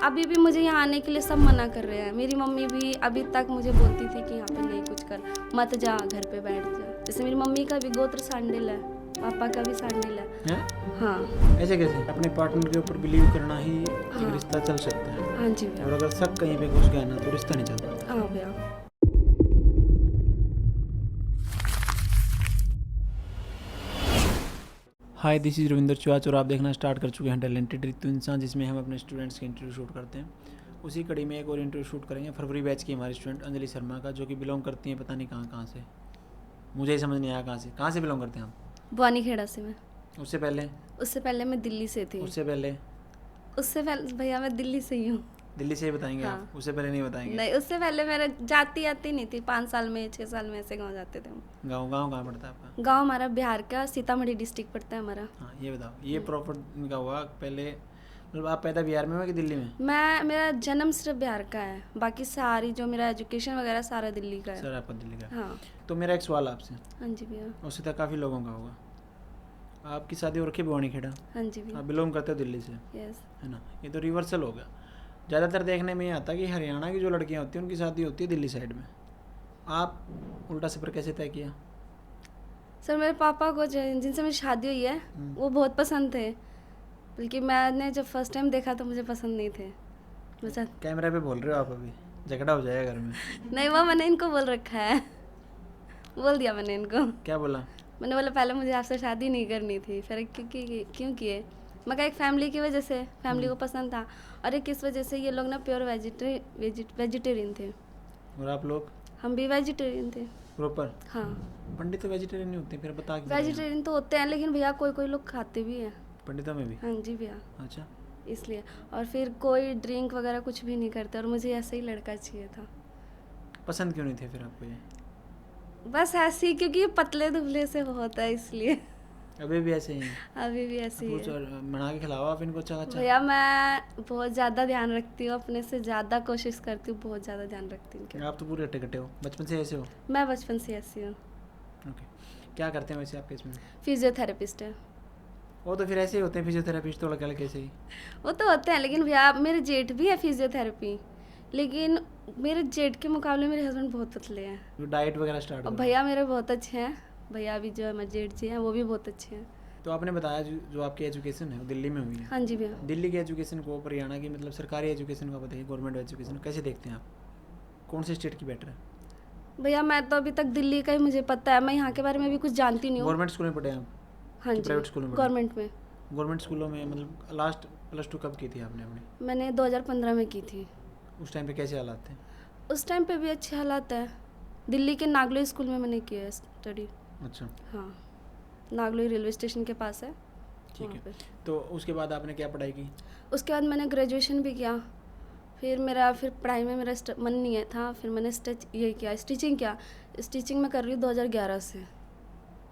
अभी भी मुझे यहाँ आने के लिए सब मना कर रहे हैं। मेरी मम्मी भी अभी तक मुझे बोलती थी कि यहाँ पे नहीं कुछ कर, मत जा, घर पे बैठ जा। जैसे मेरी मम्मी का भी गोत्र सांडिल है, पापा का भी सांडिल है। हाँ। ऐसे कैसे? अपने पार्टनर के ऊपर बिलीव करना ही एक हाँ। रिश्ता चल सकता है। हाँ जी भैया। और अगर शक कहीं पे घुस गया ना तो रिश्ता नहीं चल पाता। हाँ भैया। हाय, दिस इज रविंदर चौहाच और आप देखना स्टार्ट कर चुके हैं टैलेंटेड रितु इंसान, जिसमें हम अपने स्टूडेंट्स के इंटरव्यू शूट करते हैं। उसी कड़ी में एक और इंटरव्यू शूट करेंगे फरवरी बैच की हमारी स्टूडेंट अंजलि शर्मा का, जो कि बिलोंग करती हैं पता नहीं कहाँ से। मुझे ही समझ नहीं आया कहाँ से बिलोंग करते हैं आप? बवानी खेड़ा से मैं। उससे पहले मैं दिल्ली से थी। उससे पहले भैया मैं दिल्ली से ही हूँ। दिल्ली से ही बताएंगे हाँ। आप? उससे पहले नहीं बताएंगे? नहीं, उससे पहले मेरा जाती नहीं थी। 5 साल में 6 साल में ऐसे गाँव जाते थे हम। गाँव कहाँ पड़ता है आपका? गाँव हमारा बिहार का सीतामढ़ी डिस्ट्रिक्ट पड़ता है हमारा। हाँ, ये बताओ, ये प्रॉपर इनका हुआ पहले, मतलब आप पैदा बिहार में हो कि दिल्ली में? मेरा जन्म सिर्फ बिहार का है, बाकी सारी जो मेरा एजुकेशन वगैरह सारा दिल्ली का है। सर आपका दिल्ली का? हाँ। तो मेरा एक सवाल आपसे। हाँ जी भैया। उससे तक काफ़ी लोगों का होगा। आपकी शादी हो रखी है बवानी खेड़ा? हाँ जी भैया। आप बिलोंग करते हो दिल्ली से, यस। है ना? ये तो रिवर्सल हो गया। ज़्यादातर देखने में ये आता कि हरियाणा की जो लड़कियां होती हैं उनकी शादी होती है दिल्ली साइड में। आप उल्टा सफ़र कैसे तय किया? सर मेरे पापा को जिनसे मेरी शादी हुई है वो बहुत पसंद थे, बल्कि मैंने जब फर्स्ट टाइम देखा तो मुझे पसंद नहीं थे। मुझे कैमरा पे बोल रहे हो आप, अभी झगड़ा हो जाएगा घर में। नहीं, वो मैंने इनको बोल रखा है। बोल दिया मैंने इनको। क्या बोला? मैंने बोला पहले मुझे आपसे शादी नहीं करनी थी, फिर क्यों किए? मैं कहा एक फैमिली की वजह से, फैमिली को पसंद था, और एक किस वजह से ये लोग ना प्योर वेजिटेरियन थे। और आप लोग? हम भी वेजिटेरियन थे। प्रॉपर? हाँ। पंडित तो वेजिटेरियन नहीं होते, फिर बता के। वेजिटेरियन तो होते हैं, लेकिन भैया कोई लोग खाते भी हैं पंडितों में भी? हाँ जी भैया। अच्छा। इसलिए, और फिर कोई ड्रिंक वगैरह कुछ भी नहीं करते, और मुझे ऐसे ही लड़का चाहिए था। पसंद क्यों नहीं थे फिर आपको ये? बस ऐसे ही, क्योंकि ये पतले दुबले से होता है इसलिए। अभी भी ऐसे ही हैं? अभी भी ऐसे ही है। बना के खिलाओ आप इनको अच्छा अच्छा। भैया मैं बहुत ज़्यादा ध्यान रखती हूँ, अपने से ज़्यादा कोशिश करती हूँ, बहुत ज़्यादा ध्यान रखती हूँ। आप तो पूरे हट्टे हो, बचपन से ऐसे हो? मैं बचपन से ऐसी हूँ। ओके। क्या करते हैं वैसे आपके इसमें? फिजियोथेरेपिस्ट है। वो तो फिर ऐसे ही होते हैं फिजियोथेरेपिस्ट, तो अलग अलग कैसे ही? वो तो होते हैं, लेकिन भैया मेरे जेठ भी है फिजियोथेरेपी, लेकिन मेरे जेठ के मुकाबले मेरे हस्बैंड बहुत पतले हैं। जो डाइट वगैरह स्टार्ट और हो? भैया मेरे बहुत अच्छे हैं। भैया भी जो है मेरे जेठ जी हैं वो भी बहुत अच्छे हैं। तो आपने बताया जो आपकी एजुकेशन है वो दिल्ली में हुई है। हाँ जी भैया। दिल्ली की एजुकेशन को हरियाणा की मतलब सरकारी एजुकेशन को बताइए, गवर्नमेंट एजुकेशन कैसे देखते हैं आप? कौन से स्टेट की बेटर है? भैया मैं तो अभी तक दिल्ली का ही मुझे पता है, मैं यहाँ के बारे में भी कुछ जानती नहीं हूँ। गवर्नमेंट स्कूल में पढ़े आप? हाँ जी, प्राइवेट स्कूल में? गवर्नमेंट में। गवर्नमेंट स्कूलों में मतलब लास्ट +2 कब की थी आपने अपनी? मैंने 2015 में की थी। उस टाइम पे कैसे हालात थे? उस टाइम पे भी अच्छे हालात है। दिल्ली के नागलोई स्कूल में मैंने किया है स्टडी। अच्छा। हाँ, नागलोई रेलवे स्टेशन के पास है। ठीक है। पे। तो उसके बाद आपने क्या पढ़ाई की? उसके बाद मैंने ग्रेजुएशन भी किया। फिर पढ़ाई में मेरा मन नहीं है था, फिर मैंने स्टिचिंग किया। स्टिचिंग मैं कर रही हूँ 2011 से।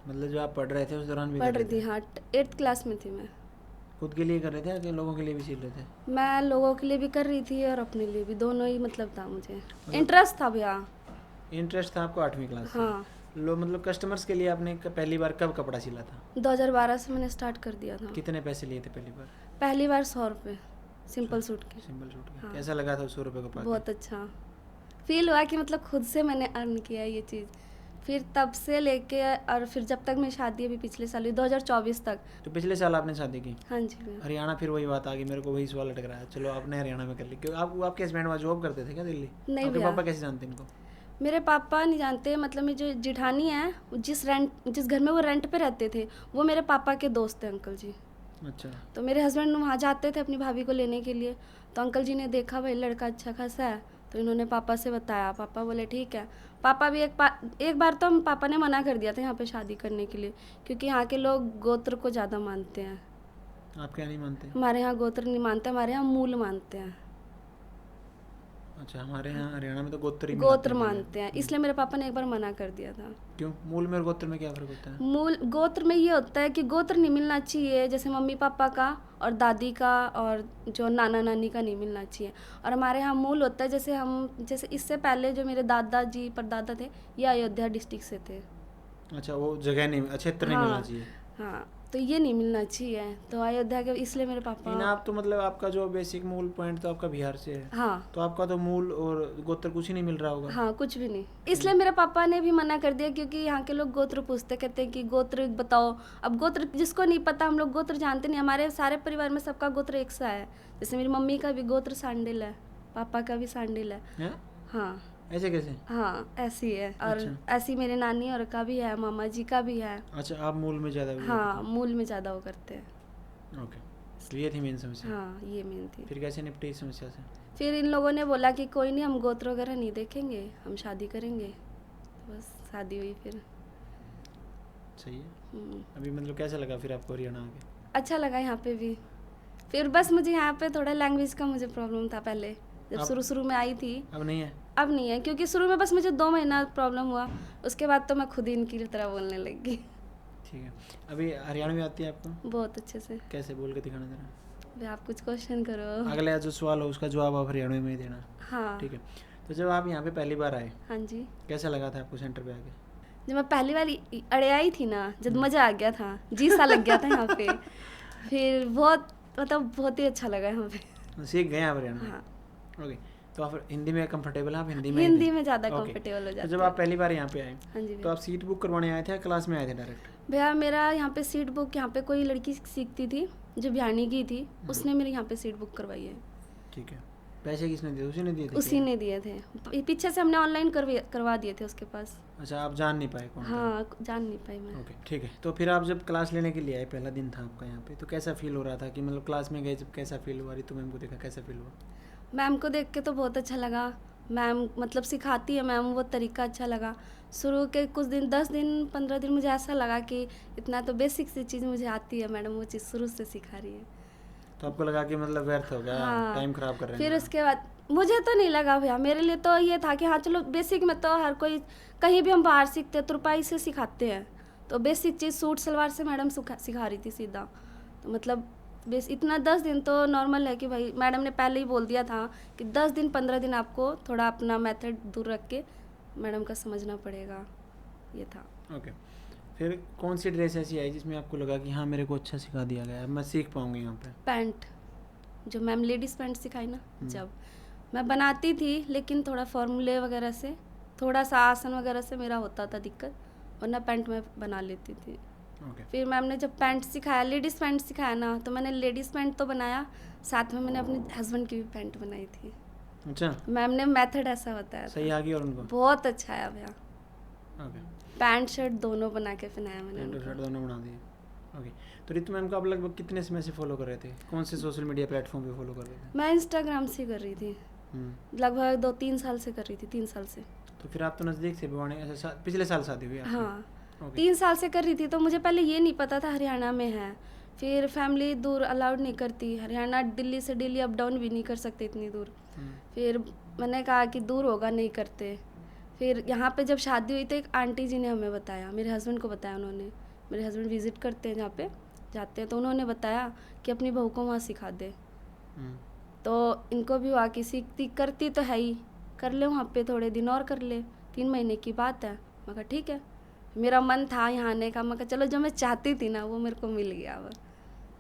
मतलब जो आप पढ़ रहे थे उस दौरान भी पढ़ कर रही रहे थी, थे? हाँ, 8th क्लास में थी मैं। खुद के लिए कर रहे थे या कि लोगों के लिए भी सीख रहे थे? मैं लोगों के लिए भी कर रही थी और अपने लिए भी, दोनों ही मतलब था मुझे। इंटरेस्ट था भैया। इंटरेस्ट था आपको 8वीं क्लास से? हाँ। मतलब कस्टमर्स के लिए आपने पहली बार कब कपड़ा सिला था? 2012 से मैंने स्टार्ट कर दिया था। कितने पैसे लिए थे पहली बार? पहली बार 100 रुपये सिंपल सूट के। सिंपल सूट के? हाँ। कैसा लगा था 100 रुपये का पाके? बहुत अच्छा फील हुआ कि मतलब खुद से मैंने अर्न किया ये चीज़। फिर तब से लेके और फिर जब तक मेरी शादी अभी पिछले साल हुई 2024 तक। तो पिछले साल आपने शादी की? हाँ जी भैया। हरियाणा, फिर वही बात आ गई, मेरे को वही सवाल अटक रहा है। चलो आपने हरियाणा में कर ली, क्यों? आपके हस्बैंड वहाँ जॉब करते थे क्या दिल्ली? नहीं आपके भैया। पापा कैसे जानते इनको? मेरे पापा नहीं जानते, मतलब मेरी जो जिठानी है जिस घर में वो रेंट पे रहते थे वो मेरे पापा के दोस्त हैं अंकल जी। अच्छा। तो मेरे हस्बैंड वहाँ जाते थे अपनी भाभी को लेने के लिए, तो अंकल जी ने देखा भाई लड़का अच्छा खासा है, तो इन्होंने पापा से बताया। पापा बोले ठीक है। पापा भी एक बार तो हम पापा ने मना कर दिया था यहाँ पे शादी करने के लिए, क्योंकि यहाँ के लोग गोत्र को ज़्यादा मानते हैं। आप क्या नहीं मानते? हमारे यहाँ गोत्र नहीं मानते, हमारे यहाँ मूल मानते हैं। अच्छा, हमारे यहाँ हरियाणा में तो गोत्र ही गोत्र मिलाते हैं मानते हैं, इसलिए मेरे पापा ने एक बार मना कर दिया था। क्यों? मूल में और गोत्र में क्या फ़र्क होता है? मूल गोत्र में ये होता है कि गोत्र नहीं मिलना चाहिए, जैसे मम्मी पापा का और दादी का और जो नाना नानी का नहीं मिलना चाहिए। और हमारे यहाँ मूल होता है, जैसे इससे पहले जो मेरे दादाजी परदादा थे ये अयोध्या डिस्ट्रिक्ट से थे। अच्छा, वो जगह नहीं, क्षेत्र नहीं मिलना चाहिए। हाँ, तो ये नहीं मिलना चाहिए, तो अयोध्या के इसलिए मेरे पापा। इन आप तो मतलब आपका जो बेसिक मूल पॉइंट तो आपका बिहार से है, हाँ तो आपका तो मूल और गोत्र कुछ ही नहीं मिल रहा होगा। हाँ, कुछ भी नहीं, इसलिए मेरे पापा ने भी मना कर दिया, क्योंकि यहाँ के लोग गोत्र पूछते, कहते हैं कि गोत्र बताओ। अब गोत्र जिसको नहीं पता, हम लोग गोत्र जानते नहीं, हमारे सारे परिवार में सबका गोत्र एक सा है। जैसे मेरी मम्मी का भी गोत्र सांडिल है, पापा का भी सांडिल है। हैं? हाँ ऐसे कैसे? हाँ, ऐसी है। और अच्छा। ऐसी मेरे नानी और का भी है, मामा जी का भी है। अच्छा, आप मूल में ज़्यादा हाँ, मूल में ज़्यादा वो करते हैं। ओके, तो ये थी मेन समस्या। हाँ, ये मेन थी। फिर कैसे निपटे इस समस्या से? फिर इन लोगों ने बोला कि कोई नहीं, हम गोत्र वगैरह नहीं देखेंगे, हम शादी करेंगे। तो बस शादी हुई फिर। सही है। अभी मतलब कैसा लगा फिर आपको हरियाणा आके? अच्छा लगा यहाँ पे भी। फिर बस मुझे यहाँ पे थोड़ा लैंग्वेज का मुझे प्रॉब्लम था पहले, जब शुरू में आई थी। अब नहीं है? अब नहीं है, क्योंकि शुरू में बस मुझे 2 महीना प्रॉब्लम हुआ, उसके बाद तो मैं खुद ही इनकी तरह बोलने लग गई। ठीक है। अभी हरियाणवी आती है आपको? बहुत अच्छे से। कैसे बोल के दिखाना जरा? अभी आप कुछ क्वेश्चन करो। अगला जो सवाल हो उसका जवाब आप हरियाणवी में ही देना। हाँ ठीक है। तो जब आप यहाँ पे पहली बार आए, हाँ जी, कैसा लगा था आपको सेंटर पे आके? जब मैं पहली बार अड़े आई थी ना, जब मज़ा आ गया था, जी सा लग गया था यहाँ पे। फिर बहुत मतलब बहुत ही अच्छा लगा यहाँ पे। सीख गए आप हरियाणा? हाँ, ओके। तो आप हिंदी में कंफर्टेबल हैं? आप हिंदी में हिंदी में ज़्यादा ओके। कंफर्टेबल हो तो जाते जब हैं। आप पहली बार यहाँ पे आए, हाँ जी तो भैया। आप सीट बुक करवाने आए थे या क्लास में आए थे डायरेक्ट? भैया मेरा यहाँ पे सीट बुक, यहाँ पे कोई लड़की सीखती थी जो बिहानी की थी, उसने मेरे यहाँ पे सीट बुक करवाई है। ठीक है। पैसे किसने दिए? उसी ने दिए थे? उसी ने दिए थे, पीछे से हमने ऑनलाइन करवा दिए थे उसके पास। अच्छा, आप जान नहीं पाए कौन था? हाँ, जान नहीं पाई मैं। ओके, ठीक है। तो फिर आप जब क्लास लेने के लिए आए, पहला दिन था आपका यहाँ पे, तो कैसा फील हो रहा था कि मतलब क्लास में गए जब कैसा फील हुआ? रितु मैम को देखा, कैसा फील हुआ? मैम को देख के तो बहुत अच्छा लगा। मैम मतलब सिखाती है मैम, वो तरीका अच्छा लगा। शुरू के कुछ दिन, 10 दिन 15 दिन मुझे ऐसा लगा कि इतना तो बेसिक सी चीज़ मुझे आती है, मैडम वो चीज़ शुरू से सिखा रही है। तो आपको लगा कि मतलब व्यर्थ हो गया, हाँ। टाइम खराब कर रहे हैं? फिर उसके बाद मुझे तो नहीं लगा भैया, मेरे लिए तो ये था कि हाँ चलो, बेसिक में तो हर कोई, कहीं भी हम बाहर सीखते हैं तुरपाई से सिखाते हैं, तो बेसिक चीज़ सूट सलवार से मैडम सिखा रही थी सीधा। तो मतलब बेस इतना 10 दिन तो नॉर्मल है कि भाई मैडम ने पहले ही बोल दिया था कि 10 दिन 15 दिन आपको थोड़ा अपना मेथड दूर रख के मैडम का समझना पड़ेगा, ये था। ओके। फिर कौन सी ड्रेस ऐसी आई जिसमें आपको लगा कि हाँ मेरे को अच्छा सिखा दिया गया है, अब मैं सीख पाऊंगी यहाँ पे? पैंट, जो मैम लेडीज़ पैंट सिखाई ना, जब मैं बनाती थी, लेकिन थोड़ा फॉर्मूले वगैरह से, थोड़ा सा आसन वगैरह से मेरा होता था दिक्कत, वरना पैंट मैं बना लेती थी। ओके। फिर मैम ने जब पैंट सिखाया, लेडीज़ पैंट सिखाया ना, तो मैंने लेडीज़ पैंट तो बनाया, साथ में मैंने अपने हस्बैंड की भी पैंट बनाई थी। अच्छा, मैम ने मेथड ऐसा बताया था। सही आ गई और उनको? बहुत अच्छा आया भैया। ओके। पैंट शर्ट दोनों बना के पहनाया मैंने पैंट और उनको। शर्ट दोनों बना दिए। ओके। तो रितु मैम को आप लगभग कितने समय से फॉलो कर रहे थे? कौन से सोशल मीडिया प्लेटफॉर्म पे फॉलो कर रहे थे? मैं इंस्टाग्राम से कर रही थी, लगभग 2-3 साल से कर रही थी, 3 साल से। तो फिर आप तो नज़दीक से भिवानी, ऐसा पिछले साल शादी हुई आपकी? हाँ, ओके। 3 साल से कर रही थी, तो मुझे पहले ये नहीं पता था हरियाणा में है। फिर फैमिली दूर अलाउड नहीं करती, हरियाणा दिल्ली से डेली अप डाउन भी नहीं कर सकते इतनी दूर। फिर मैंने कहा कि दूर होगा, नहीं करते। फिर यहाँ पे जब शादी हुई तो एक आंटी जी ने हमें बताया, मेरे हस्बैंड को बताया उन्होंने, मेरे हस्बैंड विज़िट करते हैं जहाँ पे जाते हैं, तो उन्होंने बताया कि अपनी बहू को वहाँ सिखा दे। तो इनको भी हुआ कि सीखती करती तो है ही, कर ले वहाँ पे थोड़े दिन और कर ले, 3 महीने की बात है। मैं कहा ठीक है, मेरा मन था यहाँ आने का, मैं कहा चलो जो मैं चाहती थी ना वो मेरे को मिल गया। अब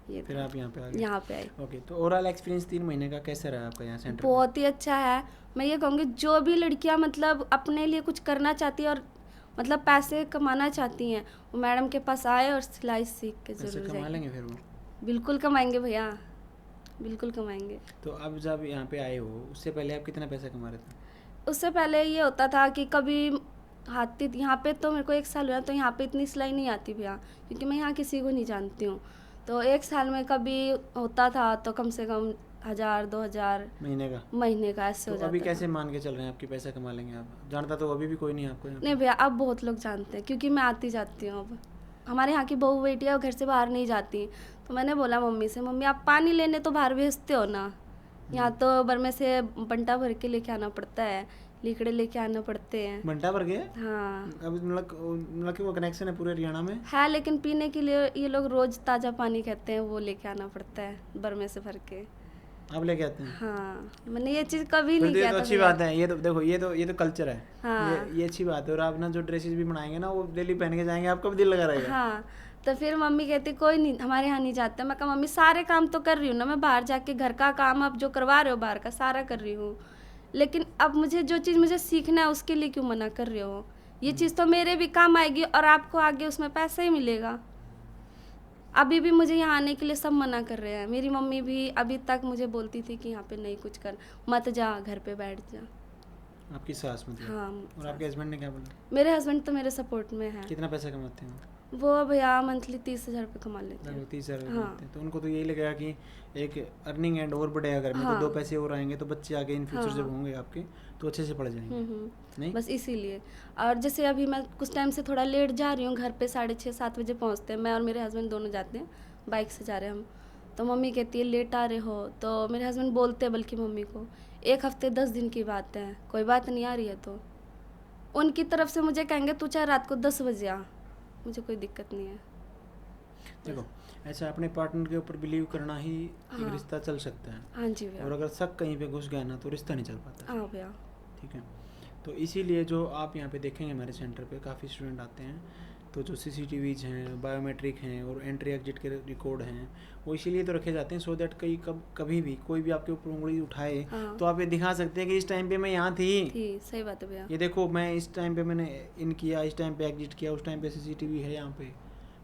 ये फिर आप यहाँ पे आ गए? यहाँ पे आई। ओके। तो ओवरऑल एक्सपीरियंस 3 महीने का कैसा रहा आपका यहाँ सेंटर? बहुत ही अच्छा है। मैं ये कहूँगी जो भी लड़कियाँ मतलब अपने लिए कुछ करना चाहती है और मतलब पैसे कमाना चाहती हैं, वो मैडम के पास आए और सिलाई सीख के पैसे जरूर कमा जाएंगे। लेंगे फिर वो? बिल्कुल कमाएंगे भैया, बिल्कुल कमाएंगे। तो अब जब यहाँ पे आए हो, उससे पहले आप कितना पैसा कमा रहे थे? उससे पहले ये होता था कि कभी आती, यहाँ पे तो मेरे को 1 साल हुआ, तो यहाँ पे इतनी सिलाई नहीं आती भैया, क्योंकि मैं यहाँ किसी को नहीं जानती हूँ। तो 1 साल में कभी होता था तो कम से कम 1000-2000 महीने का ऐसे तो हो जाता अभी था। कैसे मान के चल रहे हैं आपकी पैसा कमा लेंगे आप? जानता तो अभी भी कोई नहीं है आपको यहाँ पे? नहीं भैया, अब बहुत लोग जानते हैं, क्योंकि मैं आती जाती हूँ। अब हमारे यहाँ की बहू बेटियाँ घर से बाहर नहीं जाती, तो मैंने बोला मम्मी से, मम्मी आप पानी लेने तो बाहर भेजते हो ना, यहाँ तो बरमे से बंटा भर के लेके आना पड़ता है, लीकड़े लेके आना पड़ते हैं। बंटा भर के? हाँ अब मतलब कि वो कनेक्शन है पूरे हरियाणा में? है, लेकिन पीने के लिए ये लोग रोज ताज़ा पानी कहते हैं, वो लेके आना पड़ता है बरमे से भर के। आप लेके आते हैं? हाँ, मैंने ये चीज़ कभी नहीं तो ये किया तो था अच्छी भैया। बात है। ये तो देखो, ये तो कल्चर है। हाँ। ये अच्छी बात है। और आप ना जो ड्रेसेस भी बनाएंगे ना वो डेली पहन के जाएंगे, आपका भी दिल लगा रहेगा। हाँ, तो फिर मम्मी कहती कोई नहीं, हमारे यहाँ नहीं जाते। मैं कहा मम्मी सारे काम तो कर रही हूँ ना, मैं बाहर जाके घर का काम आप जो करवा रहे हो बाहर का सारा कर रही हूँ, लेकिन अब मुझे जो चीज़ मुझे सीखना है उसके लिए क्यों मना कर रहे हो? ये चीज़ तो मेरे भी काम आएगी और आपको आगे उसमें पैसा ही मिलेगा। अभी भी मुझे यहाँ आने के लिए सब मना कर रहे हैं। मेरी मम्मी भी अभी तक मुझे बोलती थी कि यहाँ पे नहीं कुछ कर, मत जा, घर पे बैठ जा। आपकी सास मतलब? हाँ। और आपके हस्बैंड ने क्या बोला? मेरे हस्बैंड तो मेरे सपोर्ट में है। कितना पैसा कमाते हैं वो भैया मंथली 30,000 रुपये कमा लेते हैं। लगभग 30,000 हाँ। कमाते हैं। तो उनको तो यही लगेगा कि एक अर्निंग एंड और बढ़ेगा घर में, तो हाँ। 2 पैसे और आएंगे तो बच्चे आगे इन फ्यूचर जब हाँ। होंगे आपके तो अच्छे से पढ़ जाएंगे। नहीं? बस इसीलिए। और जैसे अभी मैं कुछ टाइम से थोड़ा लेट जा रही हूँ घर पे, 6:30-7 बजे पहुँचते हैं, मैं और मेरे हस्बैंड दोनों जाते हैं, बाइक से जा रहे हैं हम। तो मम्मी कहती है लेट आ रहे हो, तो मेरे हस्बैंड बोलते हैं बल्कि मम्मी को 1 हफ्ते 10 दिन की बात है, कोई बात नहीं आ रही है तो उनकी तरफ से मुझे कहेंगे तू चाहे रात को 10 बजे आ, मुझे कोई दिक्कत नहीं है। देखो ऐसा अपने पार्टनर के ऊपर बिलीव करना ही एक हाँ। रिश्ता चल सकता है। हाँ जी भैया। और अगर शक कहीं पे घुस गया ना तो रिश्ता नहीं चल पाता। हाँ भैया। ठीक है, तो इसीलिए जो आप यहाँ पे देखेंगे हमारे सेंटर पे काफ़ी स्टूडेंट आते हैं, तो जो CCTVs हैं, बायोमेट्रिक हैं और एंट्री एग्जिट के रिकॉर्ड हैं, वो इसीलिए तो रखे जाते हैं सो दैट कभी भी कोई भी आपके ऊपर उंगली उठाए हाँ। तो आप ये दिखा सकते हैं कि इस टाइम पे मैं यहाँ थी। सही बात है भैया। ये देखो मैं इस टाइम पे मैंने इन किया, इस टाइम पे एग्जिट किया, उस टाइम पे CCTV है यहाँ पे।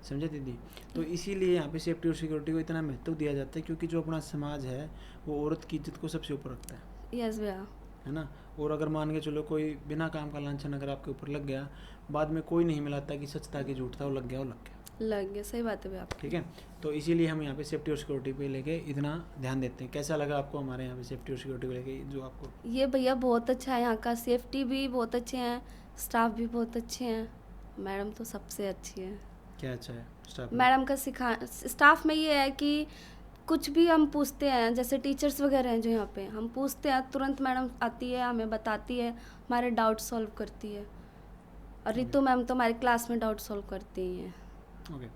समझे दीदी? तो इसीलिए यहाँ पे सेफ्टी और सिक्योरिटी को इतना महत्व दिया जाता है, क्योंकि जो अपना समाज है वो औरत की इज्जत को सबसे ऊपर रखता है। यस भैया। है ना? और अगर मान के चलो कोई बिना काम का लांछन अगर आपके ऊपर लग गया, बाद में कोई नहीं मिलाता कि सच था कि झूठ था, वो लग गया, वो लग गया। लग गया, सही बात है भैया। ठीक है, तो इसीलिए हम यहाँ पे सेफ्टी और सिक्योरिटी पे लेके इतना ध्यान देते हैं। कैसा लगा आपको हमारे यहाँ पे सेफ्टी और सिक्योरिटी को लेके जो आपको? ये भैया बहुत अच्छा है, यहाँ का सेफ्टी भी बहुत अच्छे हैं, स्टाफ भी बहुत अच्छे हैं, मैडम तो सबसे अच्छी है। क्या अच्छा है स्टाफ में? मैडम का स्टाफ में ये है कि कुछ भी हम पूछते हैं, जैसे टीचर्स वगैरह हैं जो यहाँ पे, हम पूछते हैं तुरंत मैडम आती है, हमें बताती है, हमारे डाउट सॉल्व करती है। और रितु मैम तो हमारी क्लास में डाउट सॉल्व करती ही हैं। ओके,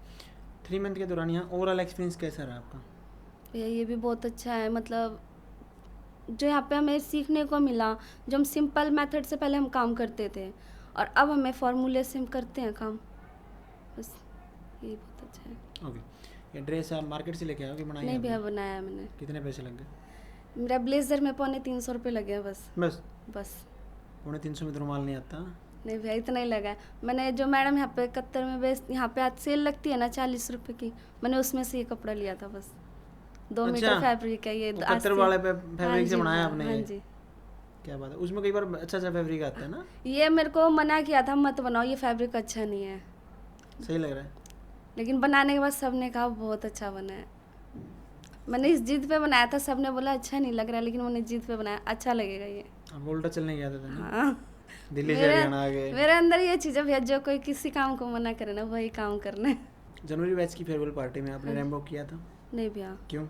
3 मंथ के दौरान यहाँ ओवरऑल एक्सपीरियंस कैसा रहा आपका? भैया ये भी बहुत अच्छा है, मतलब जो यहाँ पे हमें सीखने को मिला, जो हम सिंपल मेथड से पहले हम काम करते थे और अब हमें फार्मूले से हम करते हैं काम, बस ये बहुत अच्छा है। ओके, ये ड्रेस आप मार्केट से लेके आए हो कि बनाई? नहीं भैया, बनाया है मैंने। कितने पैसे लग गए? मेरा ब्लेजर में 350 रुपये लगे हैं बस। बस बस 350 में तो रुमाल नहीं आता? नहीं भैया, इतना ही लगा है। मैंने जो मैडम यहाँ पे कत्तर में यहाँ पे आज सेल लगती है ना 40 रुपये की, मैंने उसमें से ये कपड़ा लिया था बस। 2 मीटर फैब्रिक है ये। कत्तर वाले फैब्रिक से बनाया आपने? हाँ जी। क्या बात है, उसमें कई बार अच्छा फैब्रिक आता है ना? ये मेरे को मना किया था मत बनाओ, ये फैब्रिक अच्छा नहीं है। सही लग रहा है? लेकिन बनाने के बाद सबने कहा बहुत अच्छा बना है। मैंने इस जिद पे बनाया था, सबने बोला अच्छा नहीं लग रहा है, लेकिन मैंने जिद पे बनाया, अच्छा लगेगा ये। अब उल्टा चलने गया था ना? हाँ, दिल्ली से हरियाणा आ गए। मेरे अंदर ये चीज़ है भैया, जो कोई किसी काम को मना करे ना वही काम करना है। जनवरी बैच की फेयरवेल पार्टी में आपने रैंबो किया था? नहीं भैया। क्यों?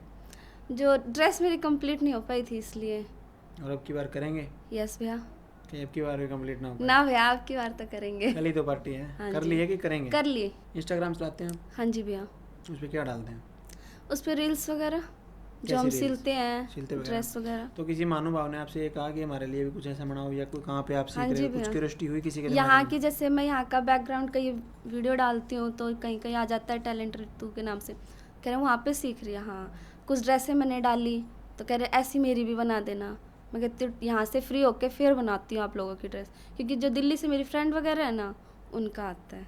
जो ड्रेस मेरी कंप्लीट नहीं हो पाई थी इसलिए। और अब की बार करेंगे? यस भैया। कि अब की बार भी कंप्लीट ना हो? ना भैया, आपकी बार तो करेंगे। कल ही तो पार्टी है। हाँ कर जी। ली है कि करेंगे? कर लिए। इंस्टाग्राम चलाते हैं आप? हाँ जी भैया। उस पर क्या डालते हैं? उस पर रील्स वगैरह जो हम कैसी reels? सिलते हैं, सिलते वगैरह? ड्रेस वगैरह। तो किसी महानुभाव ने आपसे ये कहा कि हमारे लिए भी कुछ ऐसा बनाओ, या कोई कहाँ पे आप सीख हाँ रहे जी हो, कुछ भैया। क्यूरियोसिटी हुई किसी के यहाँ दिमाग में? की, जैसे मैं यहाँ का बैकग्राउंड का ये वीडियो डालती हूँ तो कहीं कहीं आ जाता है टैलेंट रितु के नाम से, कह रहे हैं वहाँ पे सीख रही है। हाँ, कुछ ड्रेसें मैंने डाली तो कह रहे ऐसी मेरी भी बना देना। मैं कहती हूँ यहाँ से फ्री होके फिर बनाती हूँ आप लोगों की ड्रेस, क्योंकि जो दिल्ली से मेरी फ्रेंड वगैरह है ना उनका आता है।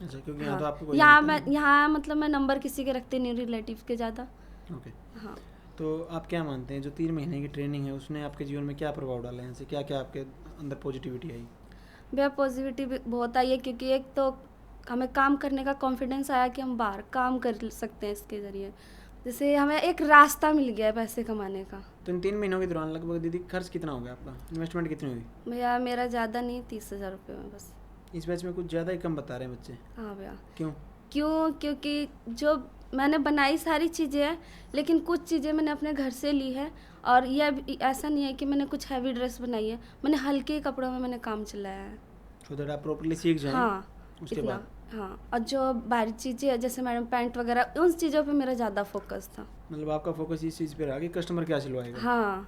अच्छा, क्योंकि यहाँ तो हाँ, आपको कोई यहाँ नहीं मैं यहाँ मतलब मैं नंबर किसी के रखती नहीं, रिलेटिव के ज़्यादा। पता। ओके, हाँ तो आप क्या मानते हैं जो 3 महीने की ट्रेनिंग है उसने आपके जीवन में क्या प्रभाव डाला है? यहाँ से क्या क्या आपके अंदर पॉजिटिविटी आई? भैया पॉजिटिविटी बहुत आई है, क्योंकि एक तो हमें काम करने का कॉन्फिडेंस आया कि हम बाहर काम कर सकते हैं इसके ज़रिए, जैसे हमें एक रास्ता मिल गया है पैसे कमाने का। तो इन 3 महीनों के दौरान लगभग दीदी खर्च कितना हो गया आपका? इन्वेस्टमेंट कितनी हुई? भैया मेरा ज़्यादा नहीं, 30,000 रुपये में बस। इस बैच में कुछ ज़्यादा ही कम बता रहे हैं बच्चे। हाँ भैया। क्यों? क्योंकि जो मैंने बनाई सारी चीज़ें हैं, लेकिन कुछ चीज़ें मैंने अपने घर से ली है, और ये ऐसा नहीं है कि मैंने कुछ हैवी ड्रेस बनाई है, मैंने हल्के कपड़ों में मैंने काम चलाया है। सो दैट आप प्रॉपर्ली सीख जाएं। हाँ उसके इतना। बाद हाँ, और जो बाहरी चीज़ें हैं जैसे मैडम पैंट वगैरह, उन चीज़ों पे मेरा ज़्यादा फोकस था। मतलब आपका फोकस इस चीज़ पे रहा कि कस्टमर क्या सिलवाएगा। हाँ,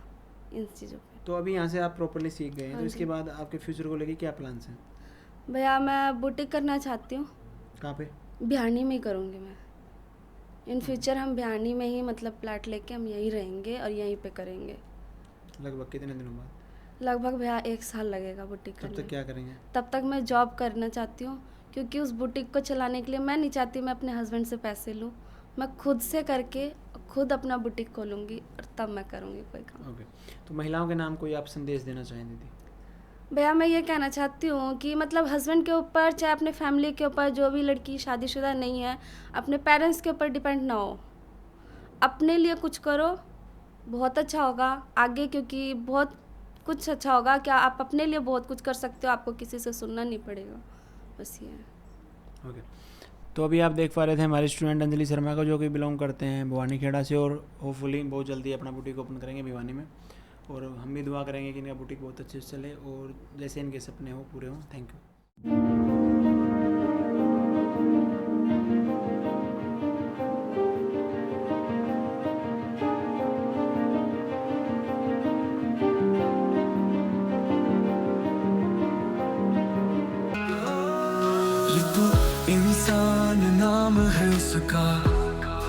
इन चीज़ों पे। तो अभी यहाँ से आप प्रॉपर्ली सीख गए हैं, हाँ तो इसके जी। बाद आपके फ्यूचर को लेके क्या प्लान्स हैं? भैया मैं बुटीक करना चाहती हूँ। कहाँ पे? भिवानी में ही करूँगी मैं। इन फ्यूचर हम भिवानी में ही मतलब प्लाट लेके हम यहीं रहेंगे और यहीं पे करेंगे। लगभग कितने दिनों बाद? लगभग भैया 1 साल लगेगा बुटीक तब करने तक में। क्या करेंगे? तब तक मैं जॉब करना चाहती हूँ, क्योंकि उस बुटीक को चलाने के लिए मैं नहीं चाहती मैं अपने हस्बैंड से पैसे लूँ। मैं खुद से करके खुद अपना बुटीक खोलूँगी और तब मैं करूँगी कोई काम। ओके, तो महिलाओं के नाम कोई आप संदेश देना चाहें दीदी? भैया मैं ये कहना चाहती हूँ कि मतलब हस्बैंड के ऊपर चाहे अपने फैमिली के ऊपर, जो भी लड़की शादीशुदा नहीं है, अपने पेरेंट्स के ऊपर डिपेंड ना हो। अपने लिए कुछ करो, बहुत अच्छा होगा आगे, क्योंकि बहुत कुछ अच्छा होगा। क्या आप अपने लिए बहुत कुछ कर सकते हो, आपको किसी से सुनना नहीं पड़ेगा। बस ये है। ओके, तो अभी आप देख पा रहे थे हमारे स्टूडेंट अंजलि शर्मा को, जो कि बिलोंग करते हैं भिवानी खेड़ा से, और होपफुली बहुत जल्दी अपना बुटीक ओपन करेंगे भिवानी में। और हम भी दुआ करेंगे कि इनका बुटीक बहुत अच्छे से चले और जैसे इनके सपने हो पूरे हों। Thank you. ये तो इंसान नाम है उसका।